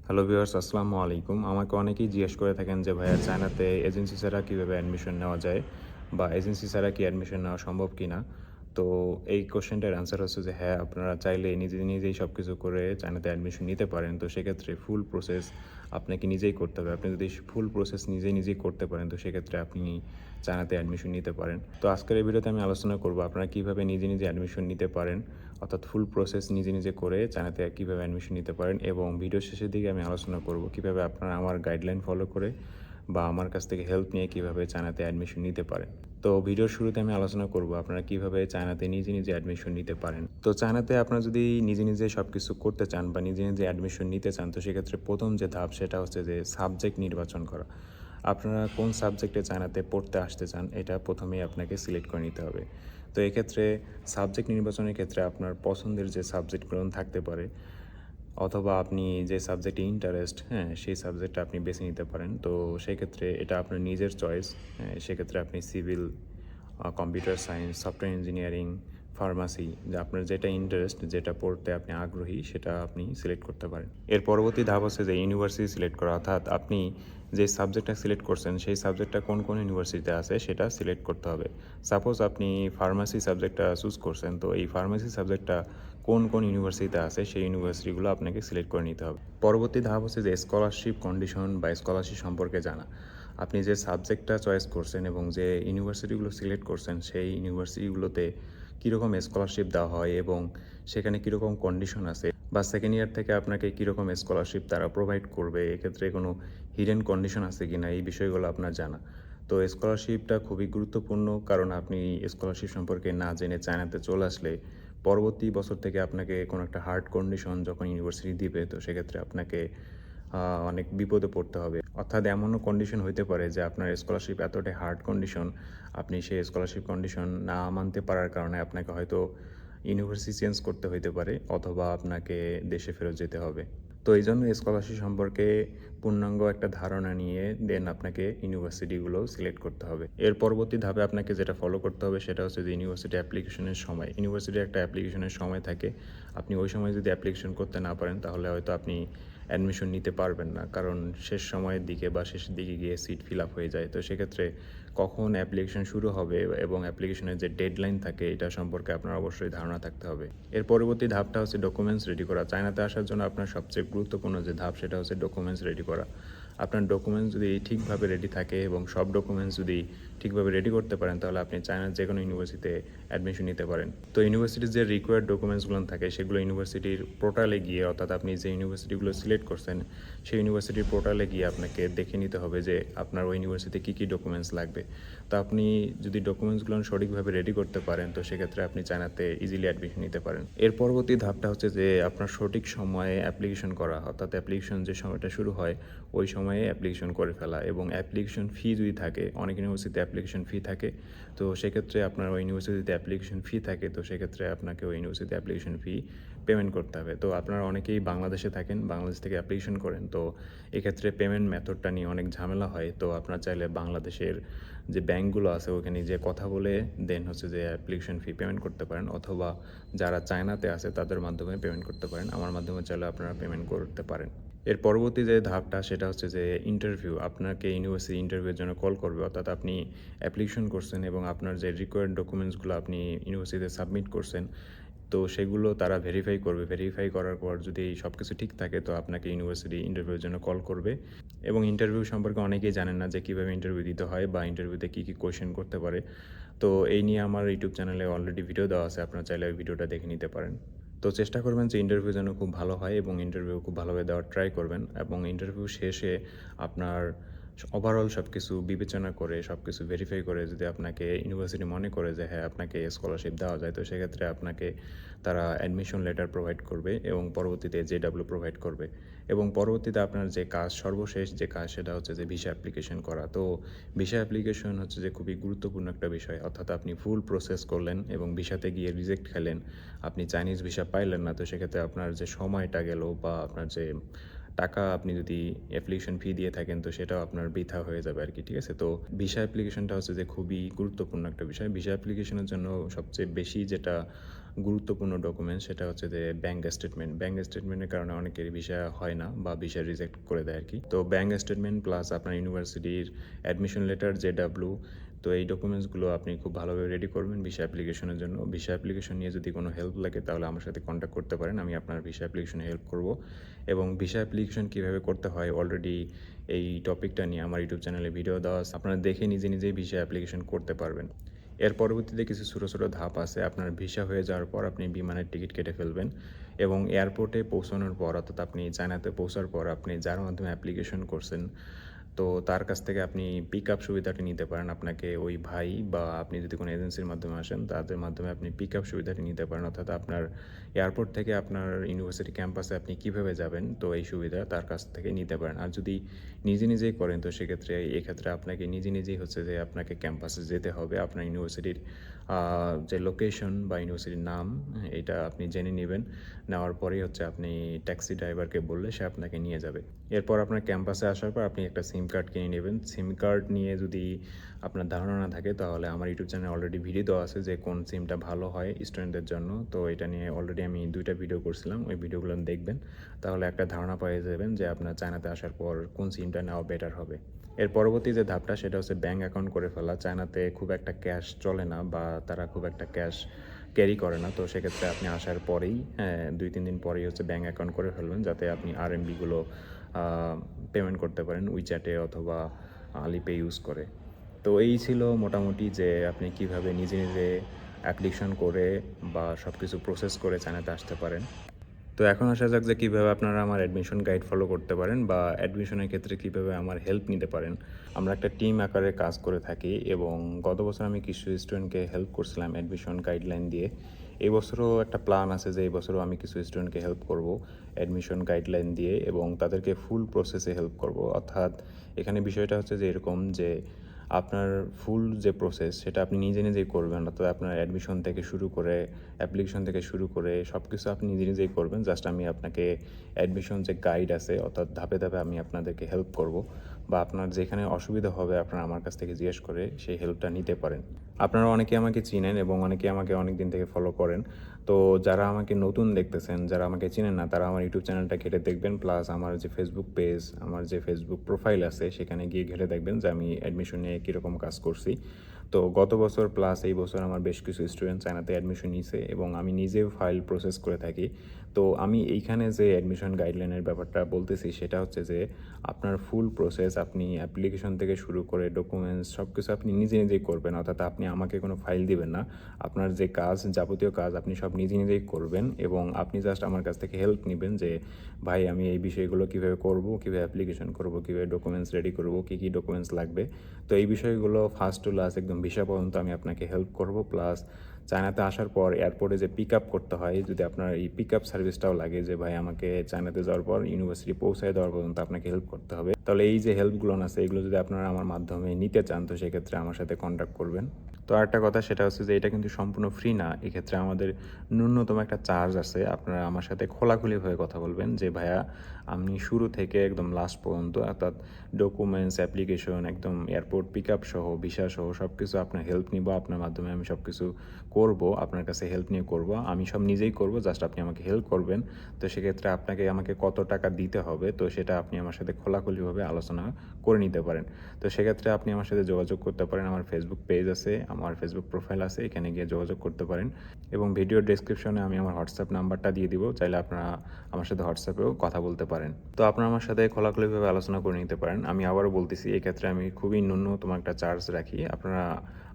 Hello viewers, আসসালামু আলাইকুম। আমাকে অনেকেই জিজ্ঞেস করে থাকেন যে ভাইয়া চায়নাতে এজেন্সি ছাড়া কীভাবে অ্যাডমিশন নেওয়া যায় বা এজেন্সি ছাড়া কি অ্যাডমিশন নেওয়া সম্ভব কিনা? তো এই কোয়েশ্চেনটার অ্যান্সার হচ্ছে যে হ্যাঁ, আপনারা চাইলে নিজেই সব কিছু করে চায়নাতে অ্যাডমিশন নিতে পারেন। তো সেক্ষেত্রে ফুল প্রসেস আপনাকে নিজেই করতে হবে। আপনি যদি ফুল প্রসেস নিজেই করতে পারেন তো সেক্ষেত্রে আপনি চায়নাতে অ্যাডমিশন নিতে পারেন। তো আজকের এই ভিডিওতে আমি আলোচনা করব আপনারা কীভাবে নিজে অ্যাডমিশন নিতে পারেন। অর্থাৎ ফুল প্রসেস নিজে করে চায়নাতে কীভাবে অ্যাডমিশন নিতে পারেন এবং ভিডিও শেষের দিকে আমি আলোচনা করব কীভাবে আপনারা আমার গাইডলাইন ফলো করে বা আমার কাছ থেকে হেল্প নিয়ে কীভাবে চায়নাতে অ্যাডমিশন নিতে পারেন। তো ভিডিওর শুরুতে আমি আলোচনা করব আপনারা কীভাবে চায়নাতে নিজে অ্যাডমিশন নিতে পারেন। তো চায়নাতে আপনারা যদি নিজে সব কিছু করতে চান বা নিজে অ্যাডমিশন নিতে চান তো সেক্ষেত্রে প্রথম যে ধাপ সেটা হচ্ছে যে সাবজেক্ট নির্বাচন করা। আপনারা কোন সাবজেক্টে চায়নাতে পড়তে আসতে চান এটা প্রথমেই আপনাকে সিলেক্ট করে নিতে হবে। তো এক্ষেত্রে সাবজেক্ট নির্বাচনের ক্ষেত্রে আপনার পছন্দের যে সাবজেক্টগুলো থাকতে পারে অথবা আপনি যে সাবজেক্টে ইন্টারেস্ট, হ্যাঁ, সেই সাবজেক্টটা আপনি বেছে নিতে পারেন। তো সেক্ষেত্রে এটা আপনার নিজের চয়েস। হ্যাঁ, সেক্ষেত্রে আপনি civil, computer science, software engineering, pharmacy, যে আপনার যেটা ইন্টারেস্ট, যেটা পড়তে আপনি আগ্রহী সেটা আপনি সিলেক্ট করতে পারেন। এর পরবর্তী ধাপ হচ্ছে যে ইউনিভার্সিটি সিলেক্ট করা, অর্থাৎ আপনি যে সাবজেক্টটা সিলেক্ট করছেন সেই সাবজেক্টটা কোন ইউনিভার্সিটিতে আছে সেটা সিলেক্ট করতে হবে। সাপোজ আপনি ফার্মাসি সাবজেক্টটা চুজ করছেন, তো এই ফার্মাসি সাবজেক্টটা কোন ইউনিভার্সিটিতে আছে সেই ইউনিভার্সিটিগুলো আপনাকে সিলেক্ট করে নিতে হবে। পরবর্তী ধাপ হচ্ছে যে স্কলারশিপ কন্ডিশন বা স্কলারশিপ সম্পর্কে জানা। আপনি যে সাবজেক্টটা চয়েস করছেন এবং যে ইউনিভার্সিটিগুলো সিলেক্ট করছেন সেই ইউনিভার্সিটিগুলোতে কীরকম স্কলারশিপ দেওয়া হয় এবং সেখানে কীরকম কন্ডিশন আছে বা সেকেন্ড ইয়ার থেকে আপনাকে কীরকম স্কলারশিপ তারা প্রোভাইড করবে, এক্ষেত্রে কোনো হিডেন কন্ডিশন আছে কিনা এই বিষয়গুলো আপনার জানা। তো স্কলারশিপটা খুবই গুরুত্বপূর্ণ, কারণ আপনি স্কলারশিপ সম্পর্কে না জেনে চায়নাতে চলে আসলে পরবর্তী বছর থেকে আপনাকে কোনো একটা হার্ড কন্ডিশন যখন ইউনিভার্সিটি দিবে তো সেক্ষেত্রে আপনাকে অনেক বিপদে পড়তে হবে। অর্থাৎ এমনও কন্ডিশন হইতে পারে যে আপনার স্কলারশিপ এতটাই হার্ড কন্ডিশন, আপনি সেই স্কলারশিপ কন্ডিশন না মানতে পারার কারণে আপনাকে হয়তো ইউনিভার্সিটি চেঞ্জ করতে হইতে পারে অথবা আপনাকে দেশে ফেরত যেতে হবে। তো এই জন্য স্কলারশিপ সম্পর্কে পূর্ণাঙ্গ একটা ধারণা নিয়ে দেন আপনাকে ইউনিভার্সিটিগুলো সিলেক্ট করতে হবে। এর পরবর্তী ধাপে আপনাকে যেটা ফলো করতে হবে সেটা হচ্ছে যে ইউনিভার্সিটি অ্যাপ্লিকেশনের সময়। ইউনিভার্সিটির একটা অ্যাপ্লিকেশনের সময় থাকে। আপনি ওই সময় যদি অ্যাপ্লিকেশন করতে না পারেন তাহলে হয়তো আপনি অ্যাডমিশন নিতে পারবেন না, কারণ শেষ সময়ের দিকে বা শেষের দিকে গিয়ে সিট ফিল আপ হয়ে যায়। তো সেক্ষেত্রে কখন অ্যাপ্লিকেশন শুরু হবে এবং অ্যাপ্লিকেশনের যে ডেডলাইন থাকে এটা সম্পর্কে আপনার অবশ্যই ধারণা থাকতে হবে। এর পরবর্তী ধাপটা হচ্ছে ডকুমেন্টস রেডি করা। চায়নাতে আসার জন্য আপনার সবচেয়ে গুরুত্বপূর্ণ যে ধাপ সেটা হচ্ছে ডকুমেন্টস রেডি করা। আপনার ডকুমেন্টস যদি ঠিকভাবে রেডি থাকে এবং সব ডকুমেন্টস যদি ঠিকভাবে রেডি করতে পারেন তাহলে আপনি চায়নার যে কোনো ইউনিভার্সিটিতে অ্যাডমিশন নিতে পারেন। তো ইউনিভার্সিটির যে রিকোয়ার্ড ডকুমেন্টসগুলো থাকে সেগুলো ইউনিভার্সিটির পোর্টালে গিয়ে, অর্থাৎ আপনি যে ইউনিভার্সিটিগুলো সিলেক্ট করছেন সেই ইউনিভার্সিটির পোর্টালে গিয়ে আপনাকে দেখে নিতে হবে যে আপনার ওই ইউনিভার্সিটিতে কী ডকুমেন্টস লাগবে। তো আপনি যদি ডকুমেন্টসগুলো সঠিকভাবে রেডি করতে পারেন তো সেক্ষেত্রে আপনি চায়নাতে ইজিলি অ্যাডমিশন নিতে পারেন। এর পরবর্তী ধাপটা হচ্ছে যে আপনার সঠিক সময়ে অ্যাপ্লিকেশন করা, অর্থাৎ অ্যাপ্লিকেশন যে সময়টা শুরু হয় ওই সময়ে অ্যাপ্লিকেশন করে ফেলা এবং অ্যাপ্লিকেশন ফি যদি থাকে, অনেক ইউনিভার্সিটিতে অ্যাপ্লিকেশন ফি থাকে, তো সেক্ষেত্রে আপনার ওই ইউনিভার্সিটিতে অ্যাপ্লিকেশন ফি থাকে তো সেক্ষেত্রে আপনাকে ওই ইউনিভার্সিটিতে অ্যাপ্লিকেশন ফি পেমেন্ট করতে হবে। তো আপনারা অনেকেই বাংলাদেশে থাকেন, বাংলাদেশ থেকে অ্যাপ্লিকেশন করেন, তো এক্ষেত্রে পেমেন্ট মেথডটা নিয়ে অনেক ঝামেলা হয়। তো আপনারা চাইলে বাংলাদেশের যে ব্যাঙ্কগুলো আছে ওখানে যে কথা বলে দেন হচ্ছে যে অ্যাপ্লিকেশন ফি পেমেন্ট করতে পারেন, অথবা যারা চায়নাতে আছে তাদের মাধ্যমে পেমেন্ট করতে পারেন। আমার মাধ্যমে চাইলে আপনারা পেমেন্ট করতে পারেন। এর পরবর্তী যে ধাপটা সেটা হচ্ছে যে ইন্টারভিউ। আপনাকে ইউনিভার্সিটি ইন্টারভিউর জন্য কল করবে, অর্থাৎ আপনি অ্যাপ্লিকেশন করছেন এবং আপনার যে রিকোয়ার্ড ডকুমেন্টসগুলো আপনি ইউনিভার্সিটিতে সাবমিট করছেন তো সেগুলো তারা ভেরিফাই করবে। ভেরিফাই করার পর যদি সব কিছু ঠিক থাকে তো আপনাকে ইউনিভার্সিটি ইন্টারভিউর জন্য কল করবে। এবং ইন্টারভিউ সম্পর্কে অনেকেই জানেন না যে কীভাবে ইন্টারভিউ দিতে হয় বা ইন্টারভিউতে কী কোয়েশ্চেন করতে পারে। তো এই নিয়ে আমার ইউটিউব চ্যানেলে অলরেডি ভিডিও দেওয়া আছে, আপনারা চাইলে ওই ভিডিওটা দেখে নিতে পারেন। তো চেষ্টা করবেন যে ইন্টারভিউ যেন খুব ভালো হয় এবং ইন্টারভিউ খুব ভালোভাবে দেওয়ার ট্রাই করবেন এবং ইন্টারভিউ শেষে আপনার ওভারঅল সব কিছু বিবেচনা করে সব কিছু ভেরিফাই করে যদি আপনাকে ইউনিভার্সিটি মনে করে যে হ্যাঁ আপনাকে স্কলারশিপ দেওয়া যায় তো সেক্ষেত্রে আপনাকে তারা অ্যাডমিশন লেটার প্রোভাইড করবে এবং পরবর্তীতে জেডাব্লিউ প্রোভাইড করবে। এবং পরবর্তীতে আপনার যে কাজ, সর্বশেষ যে কাজ সেটা হচ্ছে যে ভিসা অ্যাপ্লিকেশন করা। তো ভিসা অ্যাপ্লিকেশন হচ্ছে যে খুবই গুরুত্বপূর্ণ একটা বিষয়, অর্থাৎ আপনি ফুল প্রসেস করলেন এবং ভিসাতে গিয়ে রিজেক্ট খেলেন, আপনি চাইনিজ ভিসা পাইলেন না, তো সেক্ষেত্রে আপনার যে সময়টা গেল বা আপনার যে টাকা আপনি যদি অ্যাপ্লিকেশন ফি দিয়ে থাকেন তো সেটাও আপনার বৃথা হয়ে যাবে আর কি, ঠিক আছে? তো ভিসা অ্যাপ্লিকেশনটা হচ্ছে যে খুবই গুরুত্বপূর্ণ একটা বিষয়। ভিসা অ্যাপ্লিকেশনের জন্য সবচেয়ে বেশি যেটা গুরুত্বপূর্ণ ডকুমেন্ট সেটা হচ্ছে যে ব্যাঙ্ক স্টেটমেন্ট। ব্যাঙ্ক স্টেটমেন্টের কারণে অনেকেরই ভিসা হয় না বা ভিসা রিজেক্ট করে দেয় আর কি। তো ব্যাঙ্ক স্টেটমেন্ট প্লাস আপনার ইউনিভার্সিটির অ্যাডমিশন লেটার, জেডাব্লিউ, তো এই ডকুমেন্টসগুলো আপনি খুব ভালোভাবে রেডি করবেন ভিসা অ্যাপ্লিকেশনের জন্য। ভিসা অ্যাপ্লিকেশন নিয়ে যদি কোনো হেল্প লাগে তাহলে আমার সাথে কন্ট্যাক্ট করতে পারেন, আমি আপনার ভিসা অ্যাপ্লিকেশনে হেল্প করব। এবং ভিসা অ্যাপ্লিকেশন কীভাবে করতে হয় অলরেডি এই টপিকটা নিয়ে আমার ইউটিউব চ্যানেলে ভিডিও দেওয়া আছে, আপনারা দেখে নিজে নিজেই ভিসা অ্যাপ্লিকেশন করতে পারবেন। এর পরবর্তীতে কিছু ছোটো ছোটো ধাপ আছে। আপনার ভিসা হয়ে যাওয়ার পর আপনি বিমানের টিকিট কেটে ফেলবেন এবং এয়ারপোর্টে পৌঁছানোর পর, অর্থাৎ আপনি চায়নাতে পৌঁছার পর আপনি যার মাধ্যমে অ্যাপ্লিকেশন করছেন তো তার কাছ থেকে আপনি পিক আপ সুবিধাটি নিতে পারেন। আপনাকে ওই ভাই বা আপনি যদি কোনো এজেন্সির মাধ্যমে আসেন তাদের মাধ্যমে আপনি পিক আপ সুবিধাটি নিতে পারেন, অর্থাৎ আপনার এয়ারপোর্ট থেকে আপনার ইউনিভার্সিটি ক্যাম্পাসে আপনি কীভাবে যাবেন তো এই সুবিধা তার কাছ থেকে নিতে পারেন। আর যদি নিজে নিজেই করেন তো সেক্ষেত্রে এক্ষেত্রে আপনাকে নিজে নিজেই হচ্ছে যে আপনাকে ক্যাম্পাসে যেতে হবে। আপনার ইউনিভার্সিটির যে লোকেশন বা ইউনিভার্সিটির নাম এটা আপনি জেনে নেবেন। নেওয়ার পরেই হচ্ছে আপনি ট্যাক্সি ড্রাইভারকে বললে সে আপনাকে নিয়ে যাবে। এরপর আপনার ক্যাম্পাসে আসার পর আপনি একটা সিম কার্ড কিনে নেবেন। সিম কার্ড নিয়ে যদি আপনার ধারণা না থাকে তাহলে আমার ইউটিউব চ্যানেলে অলরেডি ভিডিও দেওয়া আছে যে কোন সিমটা ভালো হয় স্টুডেন্টদের জন্য। তো এটা নিয়ে অলরেডি আমি 2টা ভিডিও করছিলাম, ওই ভিডিওগুলো দেখবেন, তাহলে একটা ধারণা পেয়ে যাবেন যে আপনার চায়নাতে আসার পর কোন সিমটা নেওয়া বেটার হবে। এর পরবর্তী যে ধাপটা সেটা হচ্ছে ব্যাঙ্ক অ্যাকাউন্ট করে ফেলা। চায়নাতে খুব একটা ক্যাশ চলে না বা তারা খুব একটা ক্যাশ ক্যারি করে না। তো সেক্ষেত্রে আপনি আসার পরেই 2-3 দিন পরেই হচ্ছে ব্যাঙ্ক অ্যাকাউন্ট করে ফেলবেন যাতে আপনি আরএমবিগুলো পেমেন্ট করতে পারেন উইচ্যাটে অথবা আলিপে ইউজ করে। তো এই ছিল মোটামুটি যে আপনি কিভাবে নিজে নিজে অ্যাপ্লিকেশন করে বা সব কিছু প্রসেস করে চায়নাতে আসতে পারেন। তো এখন আসা যাক যে কীভাবে আপনারা আমার অ্যাডমিশন গাইড ফলো করতে পারেন বা অ্যাডমিশনের ক্ষেত্রে কীভাবে আমার হেল্প নিতে পারেন। আমরা একটা টিম আকারে কাজ করে থাকি এবং গত বছর আমি কিছু স্টুডেন্টকে হেল্প করছিলাম অ্যাডমিশন গাইডলাইন দিয়ে। এই বছরও একটা প্ল্যান আছে যে এই বছরও আমি কিছু স্টুডেন্টকে হেল্প করব অ্যাডমিশন গাইডলাইন দিয়ে এবং তাদেরকে ফুল প্রসেসে হেল্প করব। অর্থাৎ এখানে বিষয়টা হচ্ছে যে এরকম যে আপনার ফুল যে প্রসেস সেটা আপনি নিজে নিজেই করবেন, অর্থাৎ আপনার অ্যাডমিশন থেকে শুরু করে অ্যাপ্লিকেশন থেকে শুরু করে সব কিছু আপনি নিজে নিজেই করবেন। জাস্ট আমি আপনাকে অ্যাডমিশন যে গাইড আছে অর্থাৎ ধাপে ধাপে আমি আপনাদেরকে হেল্প করব বা আপনার যেখানে অসুবিধা হবে আপনারা আমার কাছ থেকে জিজ্ঞেস করে সেই হেল্পটা নিতে পারেন। আপনারা অনেকে আমাকে চিনেন এবং অনেকে আমাকে অনেক দিন থেকে ফলো করেন। তো যারা আমাকে নতুন দেখতেছেন, যারা আমাকে চিনেন না তারা আমার ইউটিউব চ্যানেলটা ঘেটে দেখবেন, প্লাস আমার যে ফেসবুক পেজ, আমার যে ফেসবুক প্রোফাইল আছে সেখানে গিয়ে ঘেটে দেখবেন যে আমি অ্যাডমিশন নিয়ে কীরকম কাজ করছি। তো গত বছর প্লাস এই বছর আমার বেশ কিছু স্টুডেন্ট চায়নাতে অ্যাডমিশন নিয়েছে এবং আমি নিজেও ফাইল প্রসেস করে থাকি। তো আমি এইখানে যে অ্যাডমিশন গাইডলাইনের ব্যাপারটা বলতেছি সেটা হচ্ছে যে আপনার ফুল প্রসেস আপনি অ্যাপ্লিকেশন থেকে শুরু করে ডকুমেন্টস সব কিছু আপনি নিজে নিজেই করবেন, অর্থাৎ আপনি আমাকে কোনো ফাইল দিবেন না। আপনার যে কাজ যাবতীয় কাজ আপনি সব নিজে নিজেই করবেন এবং আপনি জাস্ট আমার কাছ থেকে হেল্প নেবেন যে ভাই আমি এই বিষয়গুলো কীভাবে করব, কীভাবে অ্যাপ্লিকেশন করব, কীভাবে ডকুমেন্টস রেডি করব, কী কী ডকুমেন্টস লাগবে। তো এই বিষয়গুলো ফার্স্ট টু লাস্ট একদম ভিসা পর্যন্ত আমি আপনাকে হেল্প করব। প্লাস চায়নাতে আসার পর এয়ারপোর্টে যে পিক আপ করতে হয়, যদি আপনার এই পিক আপ সার্ভিসটাও লাগে যে ভাই আমাকে চায়নাতে যাওয়ার পর ইউনিভার্সিটি পৌঁছায় দেওয়ার পর্যন্ত আপনাকে হেল্প করতে হবে, তাহলে এই যে হেল্পগুলো আছে এগুলো যদি আপনারা আমার মাধ্যমে নিতে চান তো সেক্ষেত্রে আমার সাথে কন্ট্যাক্ট করবেন। তো আরেকটা কথা সেটা হচ্ছে যে এটা কিন্তু সম্পূর্ণ ফ্রি না। এক্ষেত্রে আমাদের ন্যূনতম একটা চার্জ আছে। আপনারা আমার সাথে খোলাখুলিভাবে কথা বলবেন যে ভাইয়া আমি শুরু থেকে একদম লাস্ট পর্যন্ত অর্থাৎ ডকুমেন্টস, অ্যাপ্লিকেশন, একদম এয়ারপোর্ট পিক আপ সহ, ভিসা সহ সব কিছু আপনার হেল্প নিব। আপনার মাধ্যমে আমি সব কিছু করব, আপনার কাছে হেল্প নিয়ে করব। আমি সব নিজেই করব, জাস্ট আপনি আমাকে হেল্প করবেন। তো সেক্ষেত্রে আমাকে কত টাকা দিতে হবে তো সেটা আপনি আমার সাথে খোলাখুলিভাবে আলোচনা করে নিতে পারেন। তো সেক্ষেত্রে আপনি আমার সাথে যোগাযোগ করতে পারেন। আমার ফেসবুক পেজ আছে, আমার ফেসবুক প্রোফাইল আছে, এখানে গিয়ে যোগাযোগ করতে পারেন এবং ভিডিও ডেসক্রিপশনে আমি আমার হোয়াটসঅ্যাপ নাম্বারটা দিয়ে দিব, চাইলে আপনারা আমার সাথে হোয়াটসঅ্যাপেও কথা বলতে পারেন। তো আপনারা আমার সাথে খোলাখুলিভাবে আলোচনা করে নিতে পারেন। আমি আবারও বলতেছি এক্ষেত্রে আমি খুবই ন্যূনতম একটা চার্জ রাখি। আপনারা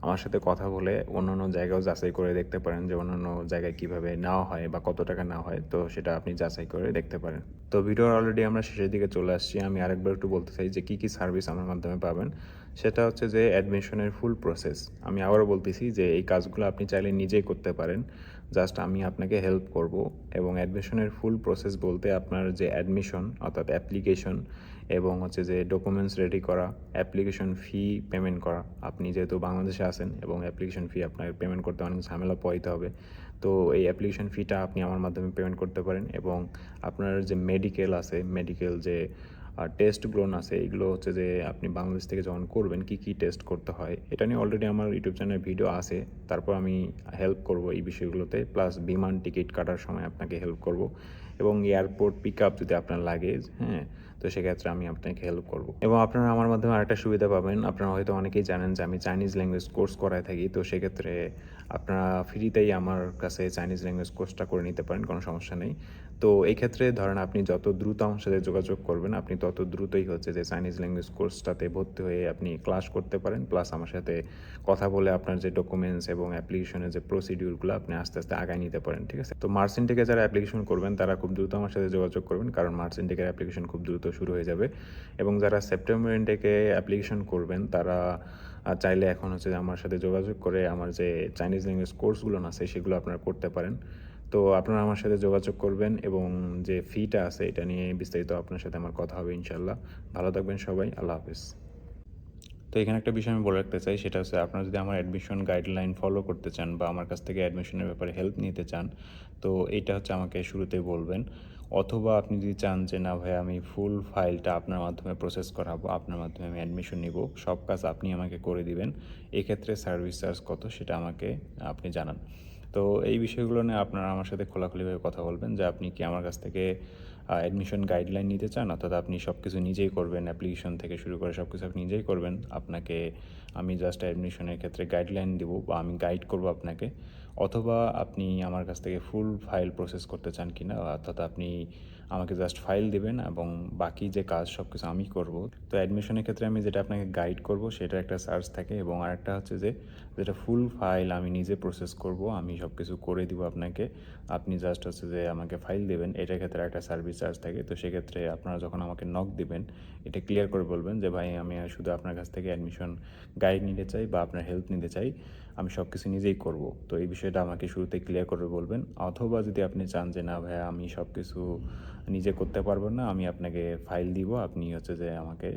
আমার সাথে কথা বলে অন্যান্য জায়গাও যাচাই করে দেখতে পারেন যে অন্যান্য জায়গায় কীভাবে নেওয়া হয় বা কত টাকা নেওয়া হয়, তো সেটা আপনি যাচাই করে দেখতে পারেন। তো ভিডিওর অলরেডি আমরা শেষের দিকে চলে আসছি। আমি আরেকবার একটু বলতে চাই যে কী কী সার্ভিস আমার মাধ্যমে পাবেন। সেটা হচ্ছে যে অ্যাডমিশনের ফুল প্রসেস। আমি আবারও বলতেছি যে এই কাজগুলো আপনি চাইলে নিজেই করতে পারেন, জাস্ট আমি আপনাকে হেল্প করব। এবং অ্যাডমিশনের ফুল প্রসেস বলতে আপনার যে অ্যাডমিশন অর্থাৎ অ্যাপ্লিকেশন এবং হচ্ছে যে ডকুমেন্টস রেডি করা, অ্যাপ্লিকেশন ফি পেমেন্ট করা। আপনি যেহেতু বাংলাদেশে আছেন এবং অ্যাপ্লিকেশন ফি আপনাকে পেমেন্ট করতে অনেক ঝামেলা পোহাইতে হবে, তো এই অ্যাপ্লিকেশন ফিটা আপনি আমার মাধ্যমে পেমেন্ট করতে পারেন, এবং আপনার যে মেডিকেল আছে, মেডিকেল যে টেস্টগুলো আছে, এগুলো হচ্ছে যে আপনি বাংলাদেশ থেকে যখন করবেন কী কী টেস্ট করতে হয় এটা নিয়ে অলরেডি আমার ইউটিউব চ্যানেলে ভিডিও আছে। তারপর আমি হেল্প করব এই বিষয়গুলোতে, প্লাস বিমান টিকিট কাটার সময় আপনাকে হেল্প করব, এবং এয়ারপোর্ট পিক আপ যদি আপনার লাগে, হ্যাঁ, তো সেক্ষেত্রে আমি আপনাকে হেল্প করব। এবং আপনারা আমার মাধ্যমে আরেকটা সুবিধা পাবেন, আপনারা হয়তো অনেকেই জানেন যে আমি চাইনিজ ল্যাঙ্গুয়েজ কোর্স করায় থাকি। তো সেক্ষেত্রে আপনারা ফ্রিতেই আমার কাছে চাইনিজ ল্যাঙ্গুয়েজ কোর্সটা করে নিতে পারেন, কোনো সমস্যা নেই। তো এই ক্ষেত্রে ধরেন আপনি যত দ্রুত আমার সাথে যোগাযোগ করবেন, আপনি তত দ্রুতই হচ্ছে যে চাইনিজ ল্যাঙ্গুয়েজ কোর্সটাতে ভর্তি হয়ে আপনি ক্লাস করতে পারেন, প্লাস আমার সাথে কথা বলে আপনার যে ডকুমেন্টস এবং অ্যাপ্লিকেশনের যে প্রসিডিউরগুলো আপনি আস্তে আস্তে আগায় নিতে পারেন, ঠিক আছে? তো মার্সেন্টেকে যারা অ্যাপ্লিকেশন করবেন তারা খুব দ্রুত আমার সাথে যোগাযোগ করবেন, কারণ মার্সেন্টেকের অ্যাপ্লিকেশন খুব দ্রুত শুরু হয়ে যাবে। এবং যারা সেপ্টেম্বর ইনটেকে অ্যাপ্লিকেশন করবেন তারা চাইলে এখন হচ্ছে যে আমার সাথে যোগাযোগ করে আমার যে চাইনিজ ল্যাঙ্গুয়েজ কোর্সগুলো আছে সেগুলো আপনারা করতে পারেন। তো আপনারা আমার সাথে যোগাযোগ করবেন, এবং যে ফিটা আছে এটা নিয়ে বিস্তারিত আপনার সাথে আমার কথা হবে ইনশাল্লাহ। ভালো থাকবেন সবাই, আল্লাহ হাফিজ। তো এখানে একটা বিষয় আমি বলে রাখতে চাই, সেটা হচ্ছে আপনারা যদি আমার অ্যাডমিশন গাইডলাইন ফলো করতে চান বা আমার কাছ থেকে অ্যাডমিশনের ব্যাপারে হেল্প নিতে চান, তো এইটা হচ্ছে আমাকে শুরুতেই বলবেন। অথবা আপনি যদি চান যে না ভাই আমি ফুল ফাইলটা আপনার মাধ্যমে প্রসেস করাবো, আপনার মাধ্যমে আমি অ্যাডমিশন নিব, সব কাজ আপনি আমাকে করে দিবেন, এক্ষেত্রে সার্ভিস চার্জ কত সেটা আমাকে আপনি জানান। তো এই বিষয়গুলো নিয়ে আপনারা আমার সাথে খোলাখুলিভাবে কথা বলবেন যে আপনি কি আমার কাছ থেকে অ্যাডমিশন গাইডলাইন নিতে চান, অর্থাৎ আপনি সব কিছু নিজেই করবেন, অ্যাপ্লিকেশন থেকে শুরু করে সব কিছু আপনি নিজেই করবেন, আপনাকে আমি জাস্ট অ্যাডমিশনের ক্ষেত্রে গাইডলাইন দেবো বা আমি গাইড করব আপনাকে। অথবা আপনি আমার কাছ থেকে ফুল ফাইল প্রসেস করতে চান কি না, অর্থাৎ আপনি আমাকে জাস্ট ফাইল দিবেন এবং বাকি যে কাজ সব কিছু আমি করব। তো অ্যাডমিশনের ক্ষেত্রে আমি যেটা আপনাকে গাইড করব সেটার একটা চার্জ থাকে, এবং আরেকটা হচ্ছে যে যেটা ফুল ফাইল আমি নিজে প্রসেস করব, আমি সব কিছু করে দিব আপনাকে, আপনি জাস্ট হচ্ছে যে আমাকে ফাইল দেবেন, এটার ক্ষেত্রে একটা সার্ভিস চার্জ থাকে। তো সেক্ষেত্রে আপনারা যখন আমাকে নক দিবেন এটা ক্লিয়ার করে বলবেন যে ভাই আমি শুধু আপনার কাছ থেকে অ্যাডমিশন গাইড নিতে চাই বা আপনার হেল্প নিতে চাই, আমি সব কিছু নিজেই করব। তো এই বিষয়টা আমাকে শুরুতে ক্লিয়ার করে বলবেন। অথবা যদি আপনি চান যে না ভাইয়া আমি সব কিছু নিজে করতে পারবো না, আমি আপনাকে ফাইল দিব, আপনি হচ্ছে যে আমাকে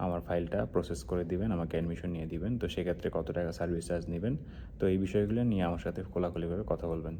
আমার ফাইলটা প্রসেস করে দিবেন, আমাকে অ্যাডমিশন নিয়ে দিবেন, তো সেক্ষেত্রে কত টাকা সার্ভিস চার্জ নেবেন, তো এই বিষয়গুলো নিয়ে আমার সাথে খোলাখুলিভাবে কথা বলবেন।